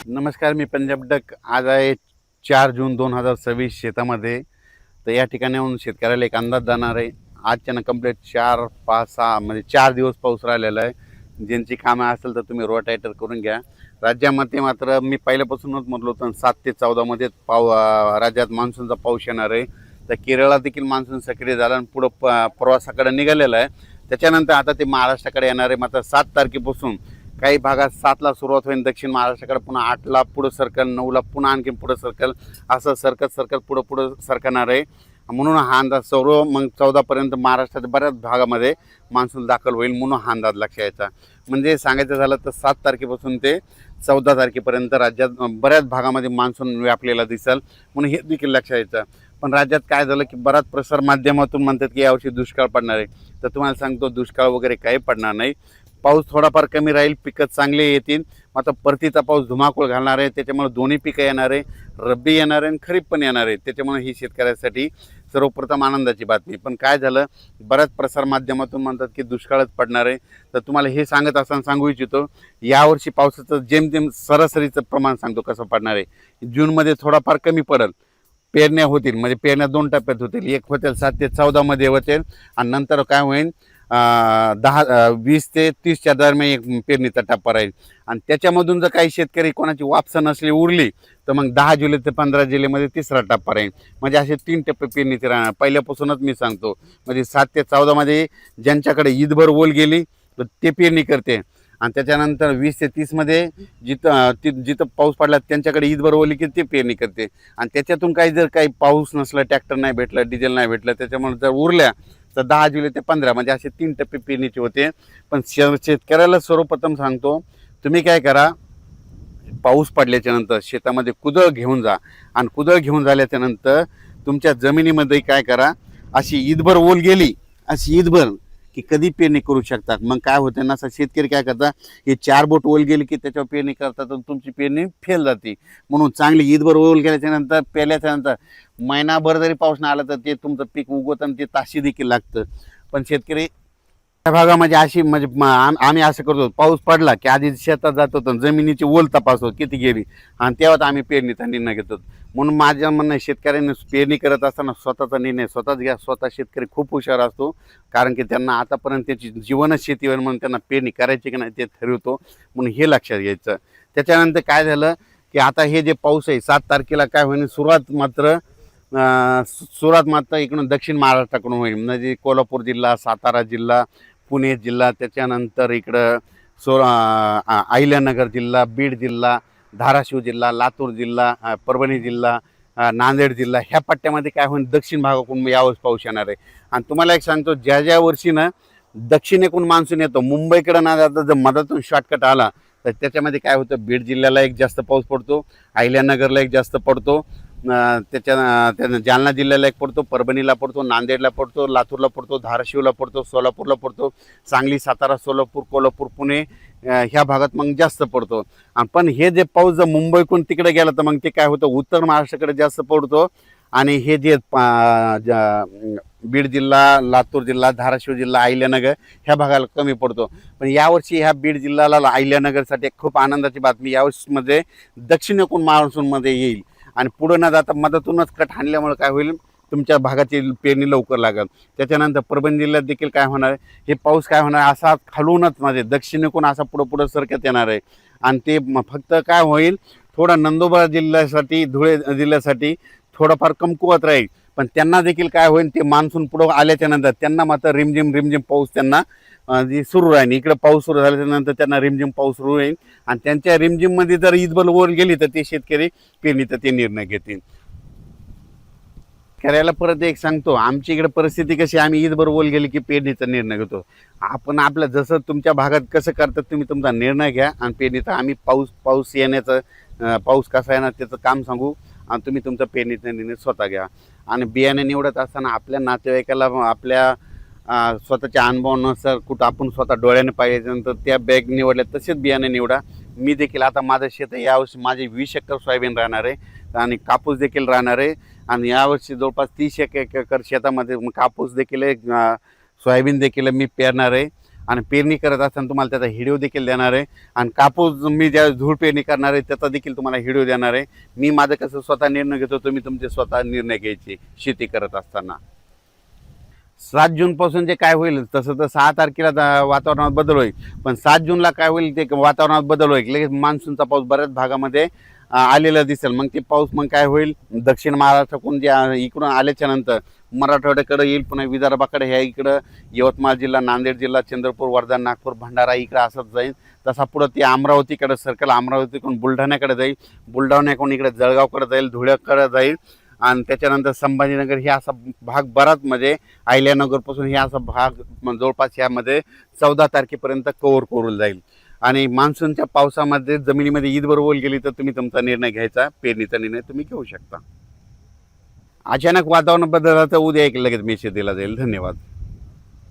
नमस्कार, मी पंजाब डक. आज आहे 4 जून 2026 शेतामध्ये. तर या ठिकाणी येऊन शेतकऱ्याला एक अंदाज जाणार आहे. आजच्यानं कंप्लीट 4-5-6 म्हणजे 4 दिवस पाऊस राहिलेला आहे. ज्यांची कामं असेल तर तुम्ही रोटायटर करून घ्या. राज्यामध्ये मात्र मी पहिल्यापासूनच म्हटलं होतं 7 ते 14 राज्यात मान्सूनचा पाऊस येणार आहे. तर केरळला देखील मान्सून सक्रिय झाला आणि पुढं प्रवासाकडे निघालेला आहे. त्याच्यानंतर आता ते महाराष्ट्राकडे येणार आहे. मात्र 7 तारखेपासून काही भागात 7ला सुरुवात होईल, दक्षिण महाराष्ट्राकडे पुन्हा 8ला पुढं सरकल, 9ला पुन्हा आणखी पुढं सरकल, असं सरकत पुढं सरकणार आहे. म्हणून हा अंदाज सर्व मग 14पर्यंत महाराष्ट्राच्या बऱ्याच भागामध्ये मान्सून दाखल होईल, म्हणून हा अंदाज लक्षात यायचा. म्हणजे सांगायचं झालं तर 7 तारखेपासून ते 14 तारखेपर्यंत राज्यात बऱ्याच भागामध्ये मान्सून व्यापलेला दिसेल, म्हणून हे देखील लक्षात यायचं. पण राज्यात काय झालं की बराच प्रसार माध्यमातून म्हणतात की यावर्षी दुष्काळ पडणार आहे. तर तुम्हाला सांगतो, दुष्काळ वगैरे काही पडणार नाही. पाऊस थोडाफार कमी राहील, पिकं चांगले येतील. मात्र परतीचा पाऊस धुमाकूळ घालणार आहे, त्याच्यामुळे दोन्ही पिकं येणार आहे, रब्बी येणार आहे आणि खरीप पण येणार आहे. त्याच्यामुळे ही शेतकऱ्यासाठी सर्वप्रथम आनंदाची बातमी. पण काय झालं, बऱ्याच प्रसारमाध्यमातून म्हणतात की दुष्काळच पडणार आहे. तर तुम्हाला हे सांगत असताना सांगू इच्छितो, यावर्षी पावसाचं जेमतेम सरासरीचं प्रमाण सांगतो कसं पडणार आहे. जूनमध्ये थोडाफार कमी पडेल, पेरण्या होतील, म्हणजे पेरण्या 2 टप्प्यात होतील. एक होतील 7 ते 14 होतील आणि नंतर काय होईल 20 ते 30च्या दरम्यान एक पेरणीचा टप्पा राहील. आणि त्याच्यामधून जर काही शेतकरी कोणाची वापसा नसली उरली तर मग 10 जुलै ते 15 जुलैमध्ये तिसरा टप्पा राहील. म्हणजे असे 3 टप्पे पेरणीचे राहणार. पहिल्यापासूनच मी सांगतो, म्हणजे 7 ते 14 ज्यांच्याकडे ईदभर ओल गेली तर ते पेरणी करते. आणि त्याच्यानंतर 20 ते 30 जिथं पाऊस पडला त्यांच्याकडे ईदभर ओली की ते पेरणी करते. आणि त्याच्यातून जर काही पाऊस नसला, ट्रॅक्टर नाही भेटलं, डिझेल नाही भेटलं, त्याच्यामुळे जर उरल्या तर 10 जुलै ते 15 म्हणजे असे 3 टप्पे पेरणीचे होते. पण शेतकऱ्याला सर्वप्रथम सांगतो, तुम्ही काय करा, पाऊस पडल्याच्या नंतर शेतामध्ये कुदळ घेऊन जा. आणि कुदळ घेऊन झाल्याच्या नंतर तुमच्या जमिनीमध्ये काय करा, अशी ईदभर ओल गेली, अशी ईदभर की कधी पेरणी करू शकतात. मग काय होतं ना, शेतकरी काय करतात, हे 4 बोट ओल गेली की त्याच्यावर पेरणी करतात आणि तुमची पेरणी फेल जाते. म्हणून चांगली ईदभर ओल गेल्याच्या नंतर, पेरल्याच्या नंतर महिनाभर जरी पाऊस नाही आला तर ते तुमचं पीक उगवतं आणि ते ताशी देखील लागतं. पण शेतकरी त्या भागामध्ये अशी म्हणजे आम्ही असं करतो, पाऊस पडला की आधी शेतात जातो तर जमिनीची ओल तपासतो किती गेली, आणि तेव्हाच आम्ही पेरणीचा निर्णय घेतो. म्हणून माझं म्हणणं आहे, शेतकऱ्यांनी पेरणी करत असताना स्वतःचा निर्णय स्वतःच घ्या. स्वतः शेतकरी खूप हुशार असतो, कारण की त्यांना आतापर्यंत त्याची जीवनच शेतीवर, म्हणून त्यांना पेरणी करायची की नाही ते ठरवतो. म्हणून हे लक्षात घ्यायचं. त्याच्यानंतर काय झालं की आता हे जे पाऊस आहे 7 तारखेला काय होईल, सुरुवात मात्र इकडून दक्षिण महाराष्ट्राकडून होईल. म्हणजे कोल्हापूर जिल्हा, सातारा जिल्हा, पुणे जिल्हा, त्याच्यानंतर इकडं अहिल्यानगर जिल्हा, बीड जिल्हा, धाराशिव जिल्हा, लातूर जिल्हा, परभणी जिल्हा, नांदेड जिल्हा, ह्या पट्ट्यामध्ये काय होईल, दक्षिण भागाकडून यावेळेस पाऊस येणार आहे. आणि तुम्हाला एक सांगतो, ज्या वर्षी ना दक्षिणेकडून मान्सून येतो, मुंबईकडे ना जाता जर मधातून शॉर्टकट आला तर त्याच्यामध्ये काय होतं, बीड जिल्ह्याला एक जास्त पाऊस पडतो, अहिल्यानगरला एक जास्त पडतो, त्यानं जालना जिल्ह्याला एक पडतो, परभणीला पडतो, नांदेडला पडतो, लातूरला पडतो, धाराशिवला पडतो, सोलापूरला पडतो, सांगली, सातारा, सोलापूर, कोल्हापूर, पुणे ह्या भागात मग जास्त पडतो. पण हे जे पाऊस जर मुंबईकडून तिकडे गेला तर मग ते काय होतं, उत्तर महाराष्ट्राकडे जास्त पडतो. आणि हे जे बीड जिल्हा, लातूर जिल्हा, धाराशिव जिल्हा, अहिल्यानगर ह्या भागाला कमी पडतो. पण यावर्षी ह्या बीड जिल्ह्याला, अहिल्यानगरसाठी खूप आनंदाची बातमी, यावर्षीमध्ये दक्षिणेकडून मान्सूनमध्ये येईल. आणि पुढं न जाता मधातूनच कट हाणल्यामुळे काय होईल, तुमच्या भागाची पेरणी लवकर लागेल. त्याच्यानंतर परभणी जिल्ह्यात देखील काय होणार आहे, हे पाऊस काय होणार, असा खालूनच म्हणजे दक्षिणेकडून असा पुढं सरकत येणार आहे. आणि ते फक्त काय होईल, थोडा नंदुरबार जिल्ह्यासाठी, धुळे जिल्ह्यासाठी थोडंफार कमकुवत राहील. पण त्यांना देखील काय होईल, ते मान्सून पुढं आल्याच्या नंतर त्यांना मात्र रिमझिम पाऊस त्यांना सुरू राहील. इकडे पाऊस सुरू झाल्याच्यानंतर त्यांना रिमझिम पाऊस सुरू होईल. आणि त्यांच्या रिमझिममध्ये जर ईदभर ओल गेली तर ते शेतकरी पेरणीचा ते निर्णय घेतील. करायला परत एक सांगतो, आमच्या इकडे परिस्थिती कशी, आम्ही ईदभर ओल गेली की पेरणीचा निर्णय घेतो. आपण आपलं जसं तुमच्या भागात कसं करतात तुम्ही तुमचा निर्णय घ्या. आणि पेरणीचा आम्ही पाऊस येण्याचं, पाऊस कसा येणार त्याचं काम सांगू, आणि तुम्ही तुमचा पेरणीचा निर्णय स्वतः घ्या. आणि बियाणे निवडत असताना आपल्या नातेवाईकाला, आपल्या स्वतःच्या अनुभवानुसार कुठं आपण स्वतः डोळ्याने पाहिल्यानंतर त्या बॅग निवडल्या तसेच बियाणे निवडा. मी देखील आता माझं शेत आहे, यावर्षी माझे 20 एकर सोयाबीन राहणार आहे आणि कापूस देखील राहणार आहे. आणि यावर्षी जवळपास 30 एकर शेतामध्ये कापूस देखील आहे, सोयाबीन देखील मी पेरणार आहे. आणि पेरणी करत असताना तुम्हाला त्याचा व्हिडिओ देखील देणार आहे आणि कापूस मी ज्या धूळ पेरणी करणार आहे त्याचा देखील तुम्हाला व्हिडिओ देणार आहे. मी माझं कसं स्वतः निर्णय घेतो, तुम्ही तुमचे स्वतः निर्णय घ्यायचे शेती करत असताना. 7 जूनपासून जे काय होईल तसं तर 6 तारखेला वातावरणात बदल होईल, पण 7 जूनला काय होईल ते वातावरणात बदल होईल. लगेच मान्सूनचा पाऊस बऱ्याच भागामध्ये आलेला दिसेल. मग ते पाऊस मग काय होईल, दक्षिण महाराष्ट्राकडून जे इकडून आल्याच्या नंतर मराठवाड्याकडे येईल, पुन्हा विदर्भाकडे, ह्या इकडं यवतमाळ जिल्हा, नांदेड जिल्हा, चंद्रपूर, वर्धा, नागपूर, भंडारा इकडं असंच जाईल. तसा पुढं ते अमरावतीकडे सर्कल, अमरावतीकडून बुलढाण्याकडे जाईल, बुलढाण्याकडून इकडे जळगावकडे जाईल, धुळ्याकडे जाईल आणि त्याच्यानंतर संभाजीनगर हे असा भाग बराच म्हणजे अहिल्यानगरपासून हे असा भाग जवळपास ह्यामध्ये 14 तारखेपर्यंत कव्हर करून जाईल. आणि मान्सूनच्या पावसामध्ये जमिनीमध्ये ईदभर ओल गेली तर तुम्ही तुमचा निर्णय घ्यायचा, पेरणीचा निर्णय तुम्ही घेऊ शकता. अचानक वातावरण बदललं तर उद्या एक लगेच मेसेज दिला जाईल. धन्यवाद.